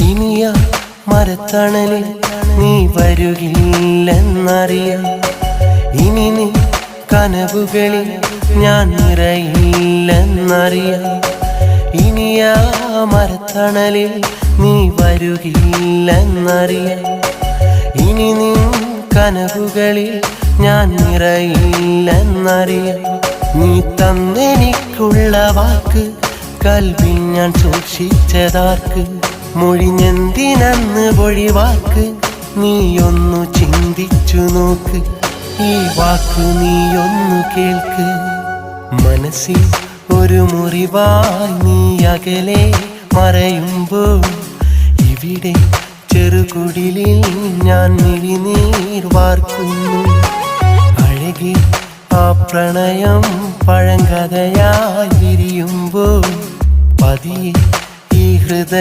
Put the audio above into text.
ഇനിയ മരത്തണലിൽ നീ വരുകില്ലെന്നറിയാം. ഇനി നീ കനവുകളിൽ ഞാൻ നിറയില്ലെന്നറിയാം. ഇനിയ മരത്തണലിൽ നീ വരുകില്ലെന്നറിയാം. ഇനി നീ കനവുകളിൽ ഞാൻ നിറയില്ലെന്നറിയാം. നീ തന്നെനിക്കുള്ള വാക്ക് കൽവിൽ ഞാൻ സൂക്ഷിച്ചതാർക്ക്? മൊഴിഞ്ഞെന്തിനന്ന് പൊഴിവാക്ക്, നീയൊന്നു ചിന്തിച്ചു നോക്ക്. ഈ വാക്ക് നീയൊന്നു കേൾക്ക്. മനസ്സിൽ ഒരു മുറിവായി നീ അകലെ മറയുമ്പോൾ ഇവിടെ ചെറുകുടിലിൽ ഞാൻ മിഴിനീർ വാർക്കുന്നു. അഴകി ആ പ്രണയം പഴങ്കഥയായി വിരിയുമ്പോൾ പതിയെ ഈ ഹൃദയ